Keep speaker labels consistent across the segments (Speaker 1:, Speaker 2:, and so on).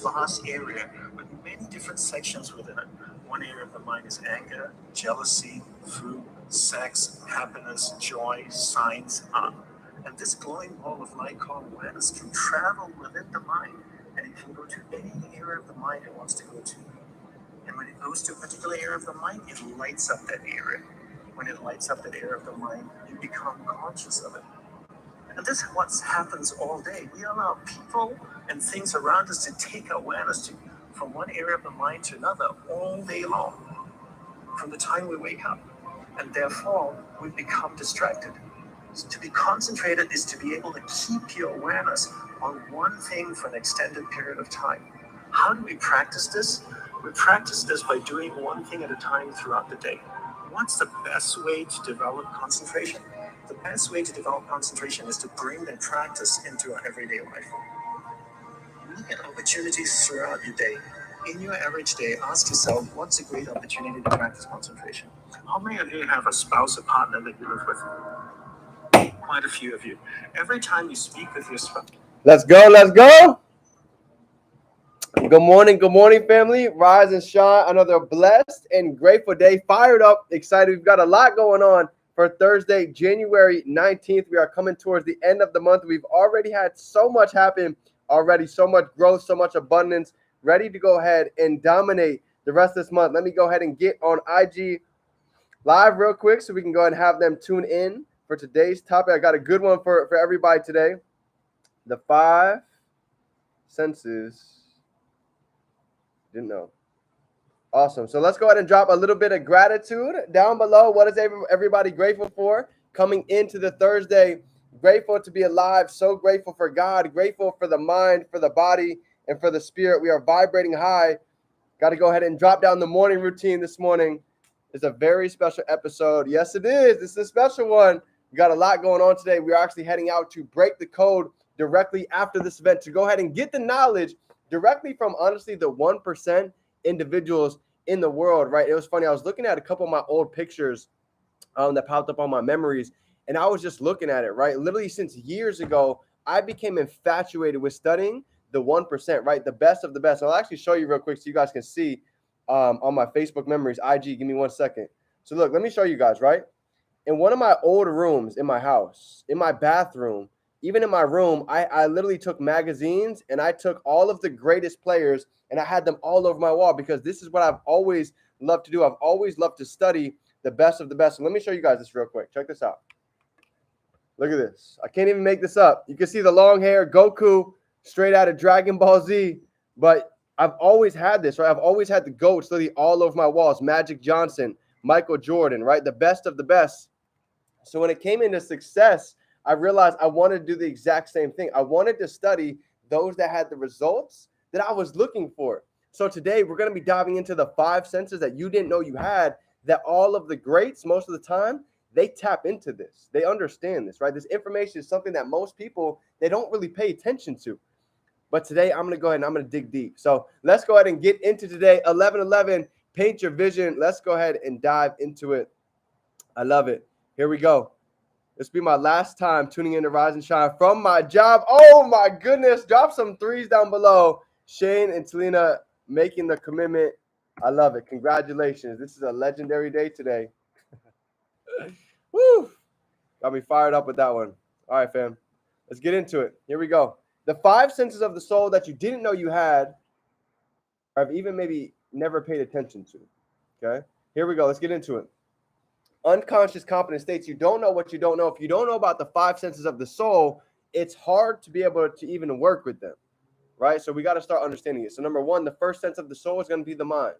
Speaker 1: vast area with many different sections within it. One area of the mind is anger, jealousy, food, sex, happiness, joy, science, art. And this glowing ball of light called awareness can travel within the mind, and it can go to any area of the mind it wants to go to. And when it goes to a particular area of the mind, it lights up that area. When it lights up that area of the mind, you become conscious of it. And this is what happens all day. We allow people and things around us to take awareness from one area of the mind to another all day long, from the time we wake up. And therefore, we become distracted. So to be concentrated is to be able to keep your awareness on one thing for an extended period of time. How do we practice this? We practice this by doing one thing at a time throughout the day. What's the best way to develop concentration? The best way to develop concentration is to bring that practice into our everyday life. Look at opportunities throughout your day. In your average day, ask yourself, what's a great opportunity to practice concentration? How many of you have a spouse or partner that you live with? Quite a few of you. Every time you speak with your spouse.
Speaker 2: Let's go. Let's go. Good morning, family. Rise and shine. Another blessed and grateful day. Fired up, excited. We've got a lot going on for Thursday, January 19th. We are coming towards the end of the month. We've already had so much happen already, so much growth, so much abundance, ready to go ahead and dominate the rest of this month. Let me go ahead and get on IG Live real quick so we can go ahead and have them tune in for today's topic. I got a good one for everybody today. The 5 senses. Didn't know. Awesome. So let's go ahead and drop a little bit of gratitude down below. What is everybody grateful for coming into the Thursday? Grateful to be alive. So grateful for God. Grateful for the mind, for the body, and for the spirit. We are vibrating high. Got to go ahead and drop down the morning routine this morning. It's a very special episode. Yes, it is. It's a special one. We got a lot going on today. We are actually heading out to break the code directly after this event to go ahead and get the knowledge directly from, honestly, the 1% individuals in the world, right? It was funny. I was looking at a couple of my old pictures that popped up on my memories, and I was just looking at it, right? Literally since years ago, I became infatuated with studying the 1%, right? The best of the best. I'll actually show you real quick so you guys can see on my Facebook memories, IG. Give me 1 second. So look, let me show you guys, right? In one of my old rooms in my house, in my bathroom, even in my room, I literally took magazines and I took all of the greatest players and I had them all over my wall because this is what I've always loved to do. I've always loved to study the best of the best. So let me show you guys this real quick. Check this out. Look at this. I can't even make this up. You can see the long hair, Goku, straight out of Dragon Ball Z. But I've always had this, right? I've always had the GOATs literally all over my walls. Magic Johnson, Michael Jordan, right? The best of the best. So when it came into success, I realized I wanted to do the exact same thing. I wanted to study those that had the results that I was looking for. So today we're going to be diving into the 5 senses that you didn't know you had, that all of the greats, most of the time, they tap into this. They understand this, right? This information is something that most people, they don't really pay attention to. But today I'm going to go ahead and I'm going to dig deep. So let's go ahead and get into today. 11:11, paint your vision. Let's go ahead and dive into it. I love it. Here we go. This will be my last time tuning in to Rise and Shine from my job. Oh, my goodness. Drop some 3s down below. Shane and Talina making the commitment. I love it. Congratulations. This is a legendary day today. Woo. Got me fired up with that one. All right, fam. Let's get into it. Here we go. The 5 senses of the soul that you didn't know you had, or have even maybe never paid attention to. Okay? Here we go. Let's get into it. Unconscious confidence states you don't know what you don't know. If you don't know about the 5 senses of the soul, it's hard to be able to even work with them, right? So we got to start understanding it. So number 1, the first sense of the soul is going to be the mind,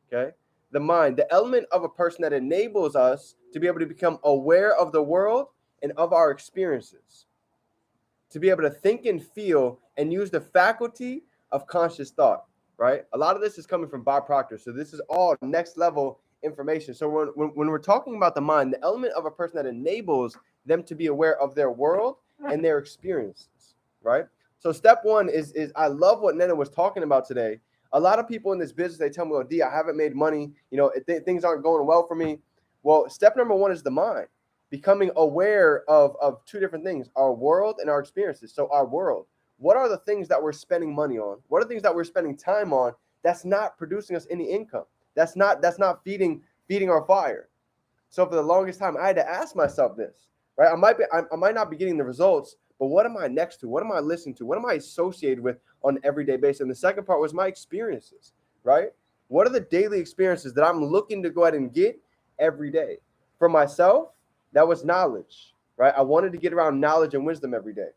Speaker 2: okay? The mind, the element of a person that enables us to be able to become aware of the world and of our experiences, to be able to think and feel and use the faculty of conscious thought, right? A lot of this is coming from Bob Proctor. So this is all next level information. So when we're talking about the mind, the element of a person that enables them to be aware of their world and their experiences, right? So step 1 is I love what Nena was talking about today. A lot of people in this business, they tell me, well, D, I haven't made money. You know, things aren't going well for me. Well, step number 1 is the mind. Becoming aware of 2 different things, our world and our experiences. So our world, what are the things that we're spending money on? What are the things that we're spending time on that's not producing us any income? That's not feeding our fire. So for the longest time, I had to ask myself this, right? I might not be getting the results, but what am I next to? What am I listening to? What am I associated with on an everyday basis? And the second part was my experiences, right? What are the daily experiences that I'm looking to go ahead and get every day? For myself, that was knowledge, right? I wanted to get around knowledge and wisdom every day.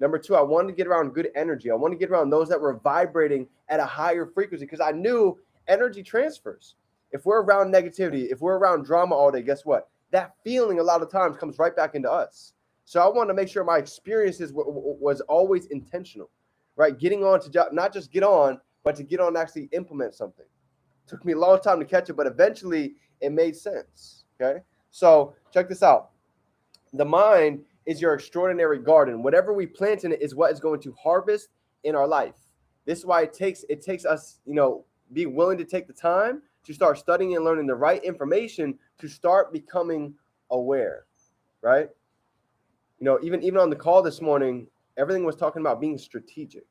Speaker 2: Number two, I wanted to get around good energy. I wanted to get around those that were vibrating at a higher frequency because I knew energy transfers. If we're around negativity, if we're around drama all day, guess what? That feeling a lot of times comes right back into us. So I want to make sure my experiences was always intentional, right? Getting on to not just get on, but to get on and actually implement something. Took me a long time to catch it, but eventually it made sense, okay? So check this out. The mind is your extraordinary garden. Whatever we plant in it is what is going to harvest in our life. This is why it takes us, being willing to take the time to start studying and learning the right information to start becoming aware, right? Even on the call this morning, everything was talking about being strategic,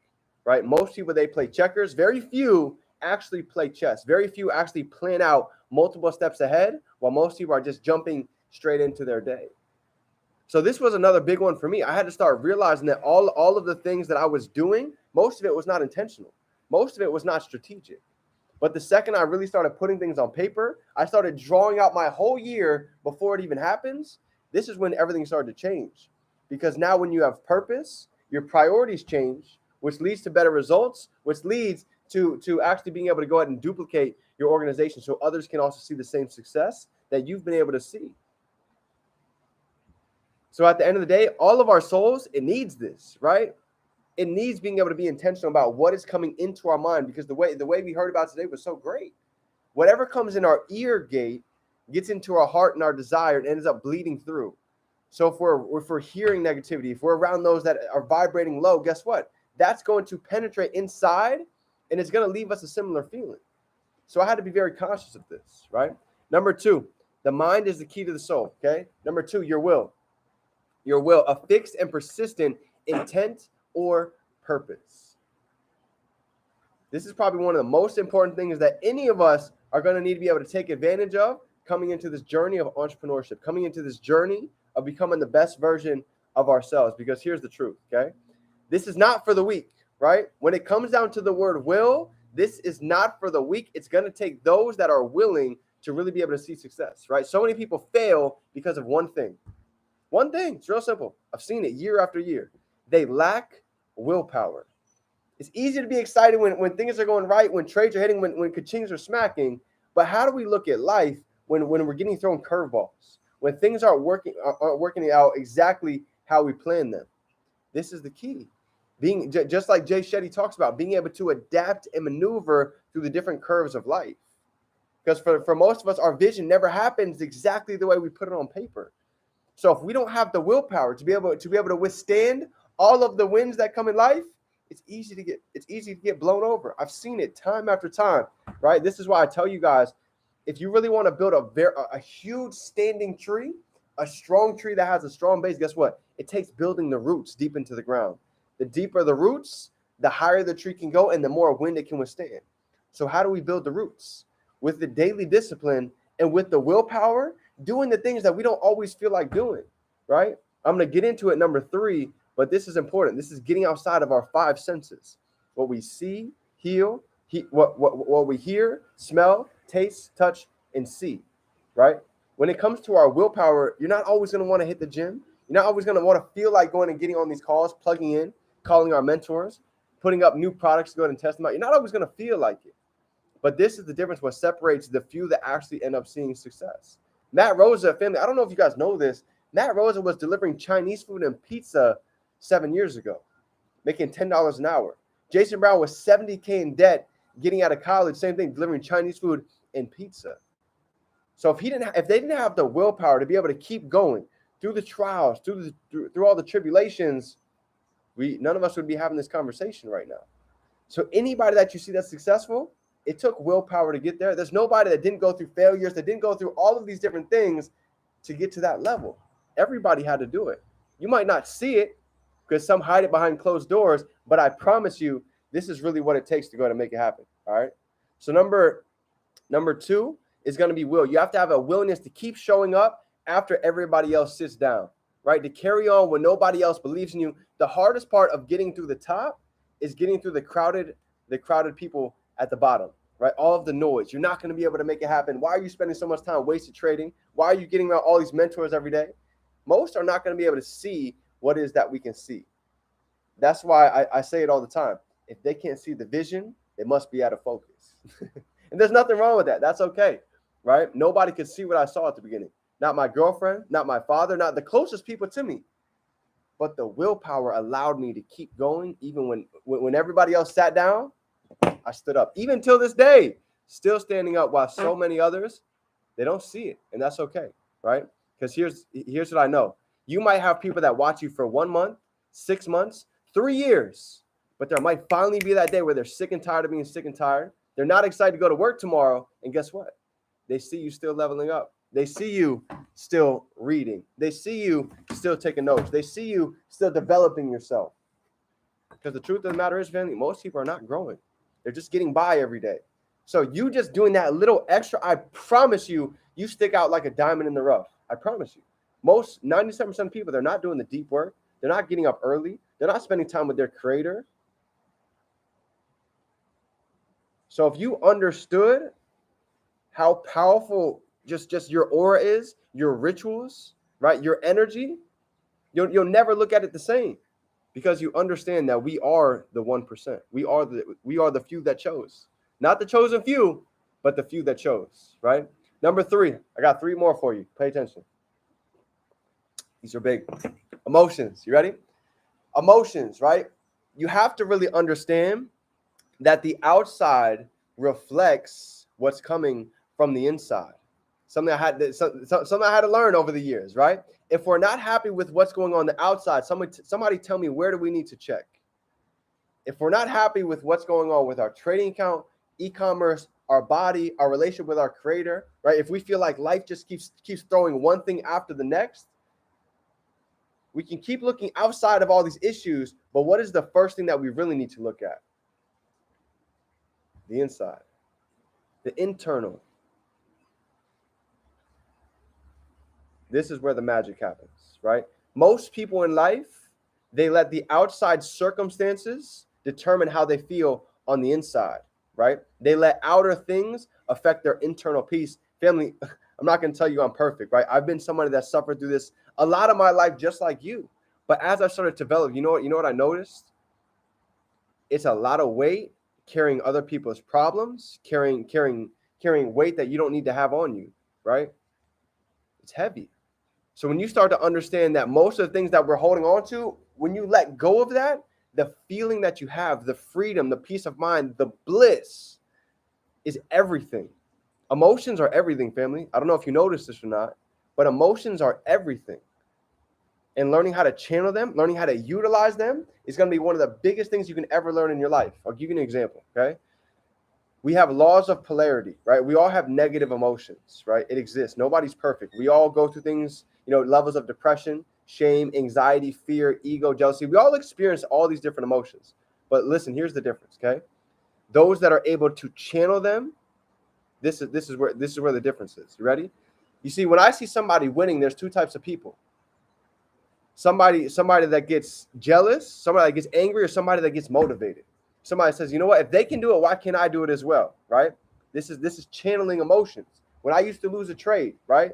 Speaker 2: right? Most people, they play checkers. Very few actually play chess. Very few actually plan out multiple steps ahead, while most people are just jumping straight into their day. So this was another big one for me. I had to start realizing that all of the things that I was doing, most of it was not intentional. Most of it was not strategic. But the second I really started putting things on paper, I started drawing out my whole year before it even happens. This is when everything started to change. Because now when you have purpose, your priorities change, which leads to better results, which leads to actually being able to go ahead and duplicate your organization so others can also see the same success that you've been able to see. So at the end of the day, all of our souls, it needs this, right? It needs being able to be intentional about what is coming into our mind, because the way we heard about today was so great. Whatever comes in our ear gate gets into our heart and our desire and ends up bleeding through. So if we're hearing negativity, if we're around those that are vibrating low, guess what? That's going to penetrate inside and it's going to leave us a similar feeling. So I had to be very conscious of this, right? Number two, the mind is the key to the soul, okay? Number two, your will. Your will, a fixed and persistent intent or purpose. This is probably one of the most important things that any of us are going to need to be able to take advantage of coming into this journey of entrepreneurship, coming into this journey of becoming the best version of ourselves. Because here's the truth, okay? This is not for the weak, right? When it comes down to the word will, this is not for the weak. It's going to take those that are willing to really be able to see success, right? So many people fail because of one thing. One thing, it's real simple. I've seen it year after year. They lack willpower. It's easy to be excited when things are going right, when trades are hitting, when kachings are smacking. But how do we look at life when we're getting thrown curveballs, when things aren't working out exactly how we planned them? This is the key. Being just like Jay Shetty talks about, being able to adapt and maneuver through the different curves of life. Because for most of us, our vision never happens exactly the way we put it on paper. So if we don't have the willpower to be able to withstand all of the winds that come in life, it's easy to get blown over. I've seen it time after time, right? This is why I tell you guys, if you really want to build a huge standing tree, a strong tree that has a strong base, guess what? It takes building the roots deep into the ground. The deeper the roots, the higher the tree can go and the more wind it can withstand. So how do we build the roots? With the daily discipline and with the willpower, doing the things that we don't always feel like doing, right? I'm going to get into it, number 3, but this is important. This is getting outside of our 5 senses. What we see, what we hear, smell, taste, touch, and see, right? When it comes to our willpower, you're not always going to want to hit the gym. You're not always going to want to feel like going and getting on these calls, plugging in, calling our mentors, putting up new products to go ahead and test them out. You're not always going to feel like it. But this is the difference, what separates the few that actually end up seeing success. Matt Rosa, family, I don't know if you guys know this. Matt Rosa was delivering Chinese food and pizza 7 years ago, making $10 an hour. Jason Brown was $70K in debt, getting out of college, same thing, delivering Chinese food and pizza. So if they didn't have the willpower to be able to keep going through the trials, through all the tribulations, none of us would be having this conversation right now. So anybody that you see that's successful, it took willpower to get there. There's nobody that didn't go through failures, that didn't go through all of these different things to get to that level. Everybody had to do it. You might not see it, because some hide it behind closed doors. But I promise you, this is really what it takes to go to make it happen. All right. So number two is going to be will. You have to have a willingness to keep showing up after everybody else sits down, right? To carry on when nobody else believes in you. The hardest part of getting through the top is getting through the crowded people at the bottom, right? All of the noise. You're not going to be able to make it happen. Why are you spending so much time wasted trading? Why are you getting around all these mentors every day? Most are not going to be able to see what it is that we can see. That's why I say it all the time. If they can't see the vision, it must be out of focus. And there's nothing wrong with that. That's okay, right? Nobody could see what I saw at the beginning. Not my girlfriend, not my father, not the closest people to me. But the willpower allowed me to keep going even when everybody else sat down. I stood up, even till this day, still standing up while so many others, they don't see it. And that's okay, right? Because here's what I know. You might have people that watch you for 1 month, 6 months, 3 years, but there might finally be that day where they're sick and tired of being sick and tired. They're not excited to go to work tomorrow. And guess what? They see you still leveling up. They see you still reading. They see you still taking notes. They see you still developing yourself. Because the truth of the matter is, family, most people are not growing. They're just getting by every day. So you just doing that little extra, I promise you, you stick out like a diamond in the rough. I promise you. Most 97% of people, they're not doing the deep work. They're not getting up early. They're not spending time with their creator. So if you understood how powerful just your aura is, your rituals, right, your energy, you'll never look at it the same, because you understand that we are the 1%. We are the few that chose. Not the chosen few, but the few that chose, right? Number 3, I got 3 more for you. Pay attention. These are big. Emotions. You ready? Emotions, right? You have to really understand that the outside reflects what's coming from the inside. Something I had to learn over the years, right? If we're not happy with what's going on the outside, somebody tell me, where do we need to check? If we're not happy with what's going on with our trading account, e-commerce, our body, our relationship with our creator, right? If we feel like life just keeps throwing one thing after the next, we can keep looking outside of all these issues, but what is the first thing that we really need to look at? The inside, the internal. This is where the magic happens, right? Most people in life, they let the outside circumstances determine how they feel on the inside, right? They let outer things affect their internal peace. Family, I'm not going to tell you I'm perfect, right? I've been somebody that suffered through this a lot of my life, just like you. But as I started to develop, you know what I noticed? It's a lot of weight carrying other people's problems, carrying weight that you don't need to have on you, right? It's heavy. So when you start to understand that most of the things that we're holding on to, when you let go of that, the feeling that you have, the freedom, the peace of mind, the bliss is everything. Emotions are everything, family. I don't know if you noticed this or not, but emotions are everything. And learning how to channel them, learning how to utilize them is going to be one of the biggest things you can ever learn in your life. I'll give you an example, okay? We have laws of polarity, right? We all have negative emotions, right? It exists. Nobody's perfect. We all go through things, levels of depression, shame, anxiety, fear, ego, jealousy. We all experience all these different emotions. But listen, here's the difference, okay? Those that are able to channel them, this is where the difference is. You ready? You see, when I see somebody winning, there's 2 types of people. Somebody that gets jealous, somebody that gets angry, or somebody that gets motivated. Somebody says, you know what, if they can do it, why can't I do it as well, right? This is channeling emotions. When I used to lose a trade, right?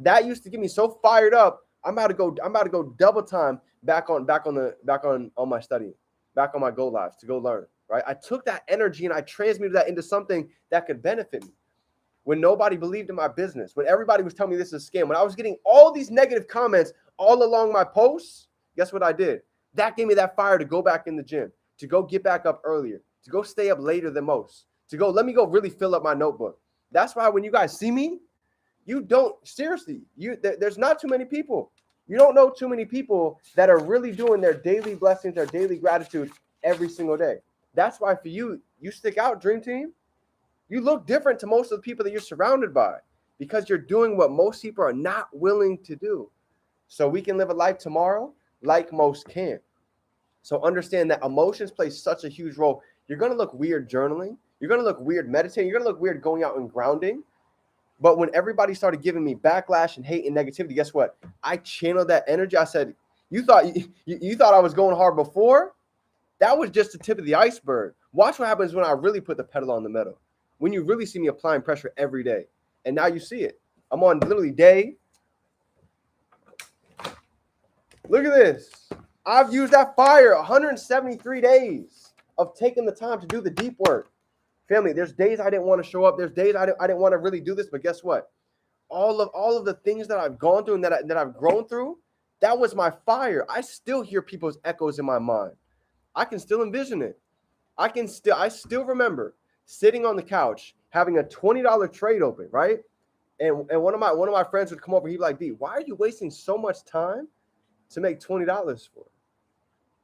Speaker 2: That used to get me so fired up. I'm about to go double time back on my studying, back on my Go Lives to go learn, right? I took that energy and I transmuted that into something that could benefit me. When nobody believed in my business, when everybody was telling me this is a scam, when I was getting all these negative comments all along my posts, guess what I did? That gave me that fire to go back in the gym, to go get back up earlier, to go stay up later than most, let me go really fill up my notebook. That's why when you guys see me, there's not too many people. You don't know too many people that are really doing their daily blessings, their daily gratitude every single day. That's why for you stick out, Dream Team. You look different to most of the people that you're surrounded by, because you're doing what most people are not willing to do. So we can live a life tomorrow like most can't. So understand that emotions play such a huge role. You're going to look weird journaling. You're going to look weird meditating. You're going to look weird going out and grounding. But when everybody started giving me backlash and hate and negativity, guess what? I channeled that energy. I said, you thought I was going hard before? That was just the tip of the iceberg. Watch what happens when I really put the pedal on the metal. When you really see me applying pressure every day. And now you see it. I'm on literally day. Look at this. I've used that fire 173 days of taking the time to do the deep work. Family, there's days I didn't want to show up. There's days I didn't want to really do this. But guess what? All of the things that I've gone through and that I've grown through, that was my fire. I still hear people's echoes in my mind. I can still envision it. I still remember sitting on the couch having a $20 trade open, right? And one of my friends would come over. He'd be like, "D, why are you wasting so much time to make $20 for it?"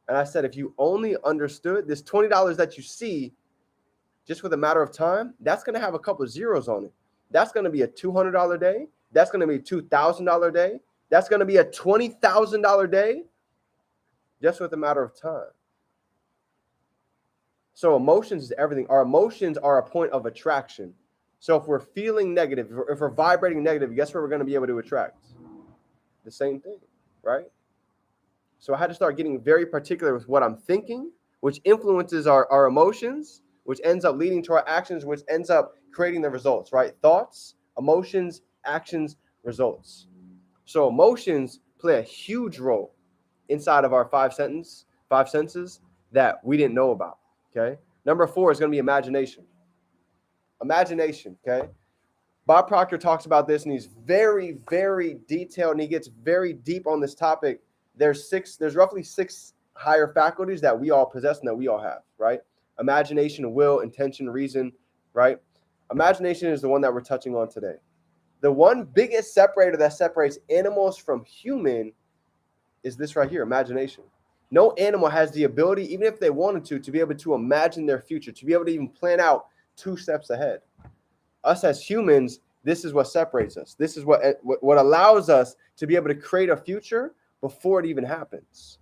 Speaker 2: And I said, if you only understood this $20 that you see, just with a matter of time, that's going to have a couple of zeros on it. That's going to be a $200 day. That's going to be a $2,000 day. That's going to be a $20,000 day, just with a matter of time. So emotions is everything. Our emotions are a point of attraction. So if we're feeling negative, if we're vibrating negative, guess what we're going to be able to attract? The same thing, right? So I had to start getting very particular with what I'm thinking, which influences our emotions, which ends up leading to our actions, which ends up creating the results, right? Thoughts, emotions, actions, results. So emotions play a huge role inside of our five senses that we didn't know about, okay? Number 4 is going to be imagination. Imagination, okay? Bob Proctor talks about this, and he's very, very detailed, and he gets very deep on this topic. There's roughly 6 higher faculties that we all possess and that we all have, right? Imagination, will, intention, reason, right? Imagination is the one that we're touching on today. The one biggest separator that separates animals from human is this right here, imagination. No animal has the ability, even if they wanted to be able to imagine their future, to be able to even plan out 2 steps ahead. Us as humans, this is what separates us. This is what allows us to be able to create a future before it even happens.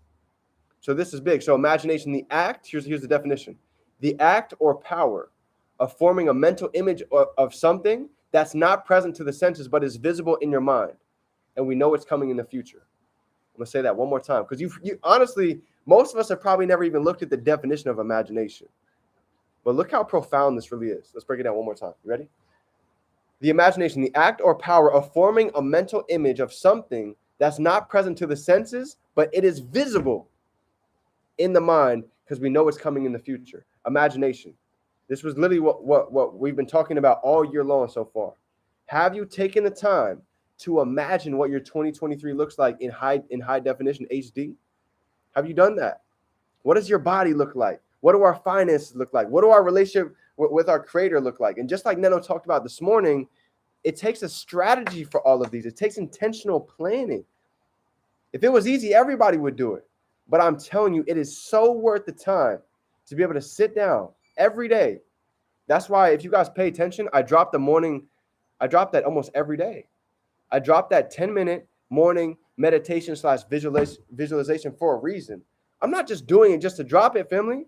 Speaker 2: So this is big. So imagination, the act, here's the definition. The act or power of forming a mental image of something that's not present to the senses but is visible in your mind. And we know it's coming in the future. I'm going to say that one more time because you honestly, most of us have probably never even looked at the definition of imagination. But look how profound this really is. Let's break it down one more time. You ready? The imagination, the act or power of forming a mental image of something that's not present to the senses, but it is visible in the mind because we know it's coming in the future. Imagination. This was literally what we've been talking about all year long so far. Have you taken the time to imagine what your 2023 looks like in high definition HD? Have you done that? What does your body look like? What do our finances look like? What do our relationship with our creator look like? And just like Neno talked about this morning, it takes a strategy for all of these. It takes intentional planning. If it was easy, everybody would do it. But I'm telling you, it is so worth the time to be able to sit down every day. That's why if you guys pay attention, I drop that almost every day. I drop that 10-minute morning meditation / visualization for a reason. I'm not just doing it just to drop it, family.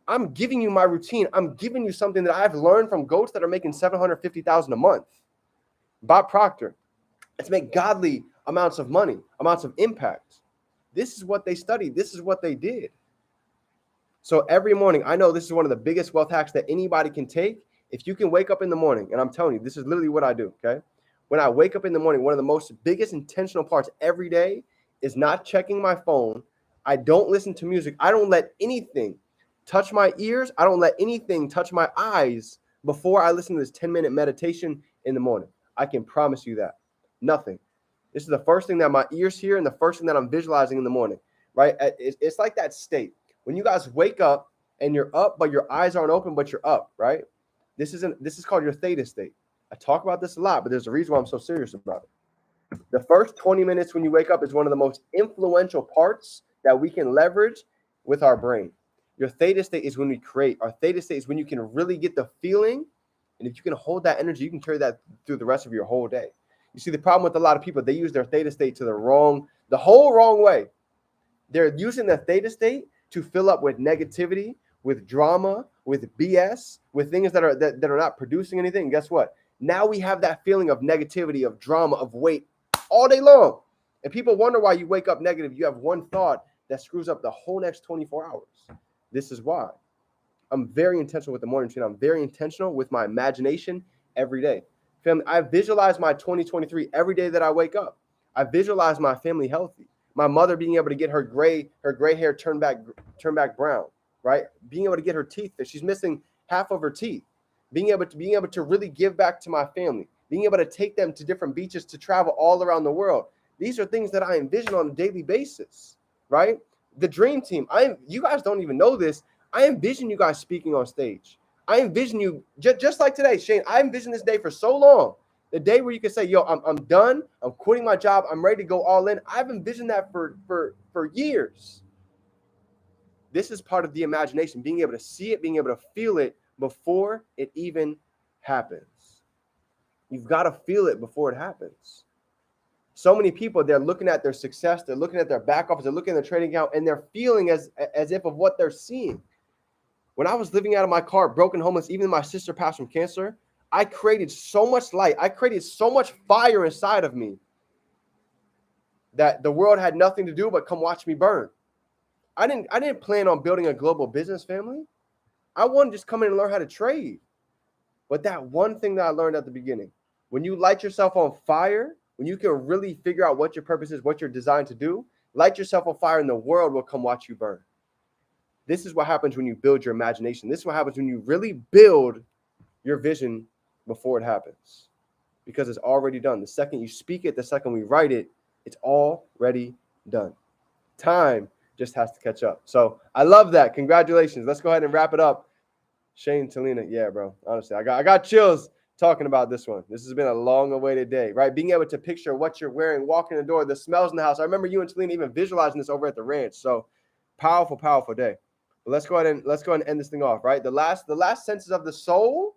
Speaker 2: I'm giving you my routine. I'm giving you something that I've learned from goats that are making $750,000 a month. Bob Proctor. Let's make godly amounts of money, amounts of impact. This is what they studied. This is what they did. So every morning, I know this is one of the biggest wealth hacks that anybody can take. If you can wake up in the morning, and I'm telling you, this is literally what I do, okay? When I wake up in the morning, one of the biggest intentional parts every day is not checking my phone. I don't listen to music. I don't let anything touch my ears. I don't let anything touch my eyes before I listen to this 10-minute meditation in the morning. I can promise you that. Nothing. This is the first thing that my ears hear and the first thing that I'm visualizing in the morning, right? It's like that state. When you guys wake up and you're up, but your eyes aren't open, but you're up, right? This is called your theta state. I talk about this a lot, but there's a reason why I'm so serious about it. The first 20 minutes when you wake up is one of the most influential parts that we can leverage with our brain. Your theta state is when we create. Our theta state is when you can really get the feeling. And if you can hold that energy, you can carry that through the rest of your whole day. You see, the problem with a lot of people, they use their theta state to the whole wrong way. They're using their theta state to fill up with negativity, with drama, with BS, with things that are not producing anything. And guess what? Now we have that feeling of negativity, of drama, of weight all day long. And people wonder why you wake up negative. You have one thought that screws up the whole next 24 hours. This is why. I'm very intentional with the morning routine. I'm very intentional with my imagination every day. Family, I visualize my 2023 every day that I wake up. I visualize my family healthy. My mother being able to get her gray hair turned back brown, right? Being able to get her teeth fixed. She's missing half of her teeth. Being able to really give back to my family. Being able to take them to different beaches to travel all around the world. These are things that I envision on a daily basis, right? The dream team. You guys don't even know this. I envision you guys speaking on stage. I envision you just like today, Shane. I envisioned this day for so long. The day where you can say, "Yo, I'm done. I'm quitting my job. I'm ready to go all in." I've envisioned that for years. This is part of the imagination, being able to see it, being able to feel it before it even happens. You've got to feel it before it happens. So many people, they're looking at their success, they're looking at their back office, they're looking at their trading account, and they're feeling as if of what they're seeing. When I was living out of my car, broken, homeless, even my sister passed from cancer, I created so much light. I created so much fire inside of me that the world had nothing to do but come watch me burn. I didn't plan on building a global business, family. I wanted to just come in and learn how to trade. But that one thing that I learned at the beginning, when you light yourself on fire, when you can really figure out what your purpose is, what you're designed to do, light yourself on fire and the world will come watch you burn. This is what happens when you build your imagination. This is what happens when you really build your vision before it happens, because it's already done. The second you speak it, the second we write it, it's already done. Time just has to catch up. So I love that. Congratulations. Let's go ahead and wrap it up. Shane, Talina, yeah, bro. Honestly, I got chills talking about this one. This has been a long-awaited day, right? Being able to picture what you're wearing, walking the door, the smells in the house. I remember you and Talina even visualizing this over at the ranch. So powerful, powerful day. But let's go ahead and end this thing off, right? The last senses of the soul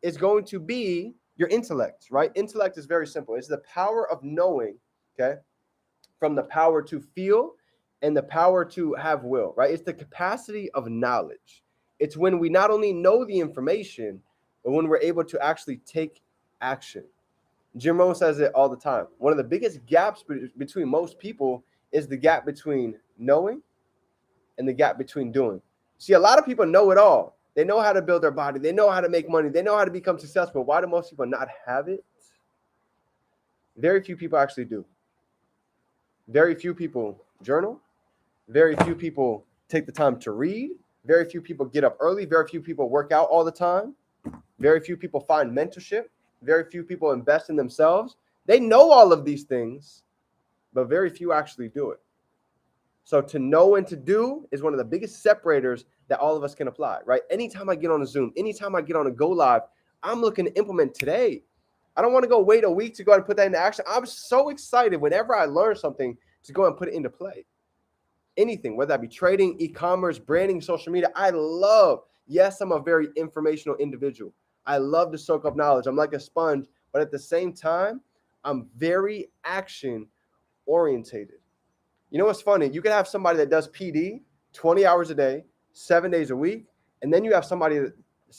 Speaker 2: is going to be your intellect, right? Intellect is very simple. It's the power of knowing, okay? From the power to feel and the power to have will, right? It's the capacity of knowledge. It's when we not only know the information, but when we're able to actually take action. Jim Rohn says it all the time. One of the biggest gaps between most people is the gap between knowing and the gap between doing. See, a lot of people know it all. They know how to build their body. They know how to make money. They know how to become successful. Why do most people not have it? Very few people actually do. Very few people journal. Very few people take the time to read. Very few people get up early. Very few people work out all the time. Very few people find mentorship. Very few people invest in themselves. They know all of these things, but very few actually do it. So to know and to do is one of the biggest separators that all of us can apply, right? Anytime I get on a Zoom, anytime I get on a Go Live, I'm looking to implement today. I don't want to go wait a week to go and put that into action. I'm so excited whenever I learn something to go and put it into play. Anything, whether that be trading, e-commerce, branding, social media. Yes, I'm a very informational individual. I love to soak up knowledge. I'm like a sponge, but at the same time, I'm very action orientated. You know what's funny? You can have somebody that does PD 20 hours a day, 7 days a week, and then you have somebody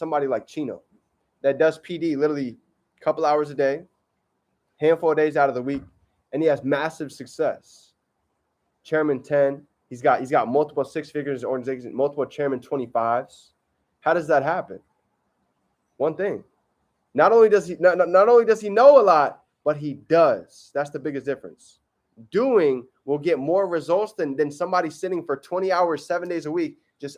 Speaker 2: like Chino that does PD literally a couple hours a day, handful of days out of the week, and he has massive success. Chairman 10, he's got multiple six figures organizations, multiple chairman 25s. How does that happen? One thing. Not only does he know a lot, but he does. That's the biggest difference. Doing will get more results than somebody sitting for 20 hours, 7 days a week, just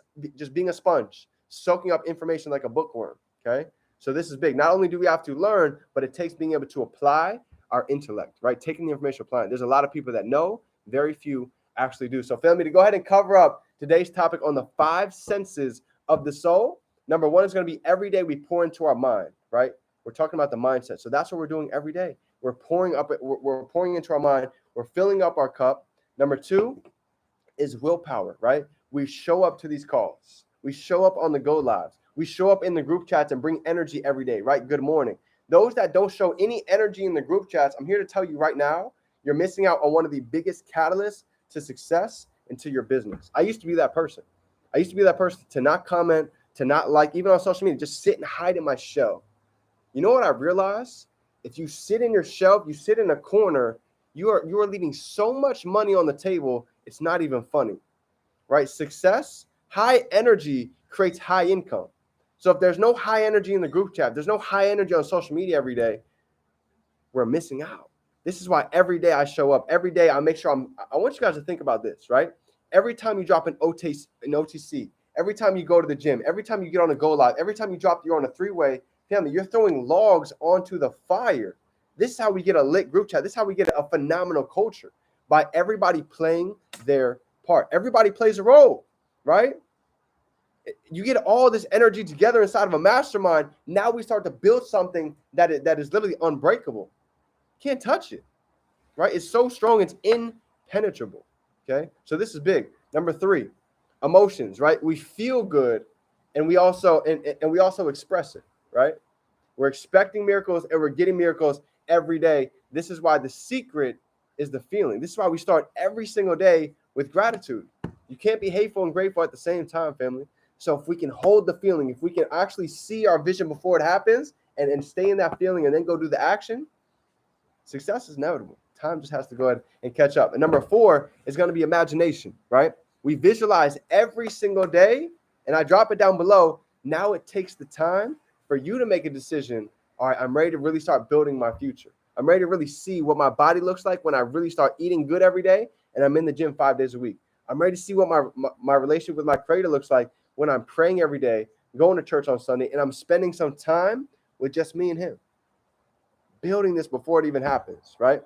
Speaker 2: being a sponge, soaking up information like a bookworm, okay? So this is big. Not only do we have to learn, but it takes being able to apply our intellect, right? Taking the information, applying. There's a lot of people that know, very few actually do. So family, to go ahead and cover up today's topic on the 5 senses of the soul. Number 1 is going to be every day we pour into our mind, right? We're talking about the mindset. So that's what we're doing every day. We're pouring into our mind. We're filling up our cup. Number 2 is willpower, right? We show up to these calls. We show up on the Go Lives. We show up in the group chats and bring energy every day, right? Good morning. Those that don't show any energy in the group chats, I'm here to tell you right now, you're missing out on one of the biggest catalysts to success into your business. I used to be that person. I used to be that person to not comment, to not like, even on social media, just sit and hide in my shell. You know what I realized? If you sit in your shelf, you sit in a corner, you are leaving so much money on the table, it's not even funny, right? Success, high energy creates high income. So if there's no high energy in the group chat, there's no high energy on social media every day, we're missing out. This is why every day I show up. Every day I make sure I want you guys to think about this, right? Every time you drop an OTC, every time you go to the gym, every time you get on a go live, every time you're on a three-way, family, you're throwing logs onto the fire. This is how we get a lit group chat. This is how we get a phenomenal culture, by everybody playing their part. Everybody plays a role, right? You get all this energy together inside of a mastermind. Now we start to build something that is literally unbreakable. Can't touch it, right? It's so strong, it's impenetrable. Okay, so this is big. Number 3, emotions, right? We feel good, and we also and we also express it, right? We're expecting miracles and we're getting miracles every day. This is why the secret is the feeling. This is why we start every single day with gratitude. You can't be hateful and grateful at the same time, family. So if we can hold the feeling, if we can actually see our vision before it happens and stay in that feeling and then go do the action, success is inevitable. Time just has to go ahead and catch up. And number 4 is going to be imagination, right? We visualize every single day, and I drop it down below. Now it takes the time for you to make a decision. All right, I'm ready to really start building my future. I'm ready to really see what my body looks like when I really start eating good every day and I'm in the gym 5 days a week. I'm ready to see what my relationship with my creator looks like when I'm praying every day, going to church on Sunday, and I'm spending some time with just me and him. Building this before it even happens, right?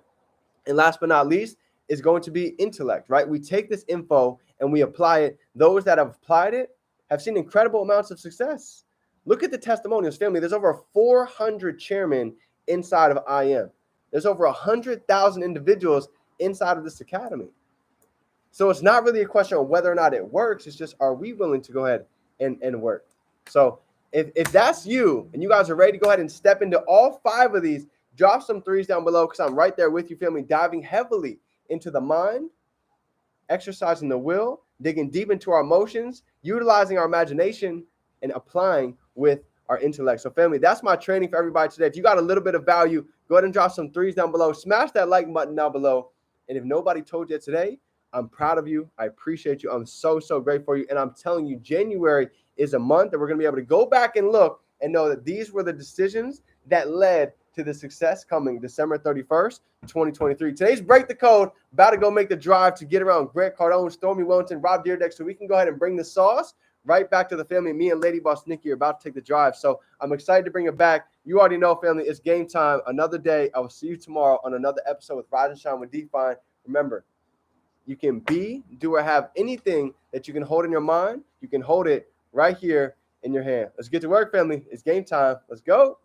Speaker 2: And last but not least is going to be intellect, right? We take this info and we apply it. Those that have applied it have seen incredible amounts of success. Look at the testimonials, family. There's over 400 chairmen inside of IM. There's over 100,000 individuals inside of this academy. So it's not really a question of whether or not it works. It's just, are we willing to go ahead and work? So if that's you and you guys are ready to go ahead and step into all 5 of these, drop some 3s down below, because I'm right there with you, family, diving heavily into the mind, exercising the will, digging deep into our emotions, utilizing our imagination, and applying with our intellect. So family, that's my training for everybody today. If you got a little bit of value, go ahead and drop some 3s down below. Smash that like button down below. And if nobody told you today, I'm proud of you. I appreciate you. I'm so great for you. And I'm telling you, January is a month that we're going to be able to go back and look and know that these were the decisions that led to the success coming December 31st, 2023. Today's Break the Code. About to go make the drive to get around Grant Cardone, Stormy Wellington, Rob Deerdeck, so we can go ahead and bring the sauce right back to the family. Me and Lady Boss Nikki are about to take the drive. So I'm excited to bring it back. You already know, family, it's game time. Another day. I will see you tomorrow on another episode with Rise and Shine with Define. Remember, you can be, do, or have anything that you can hold in your mind. You can hold it right here in your hand. Let's get to work, family. It's game time. Let's go.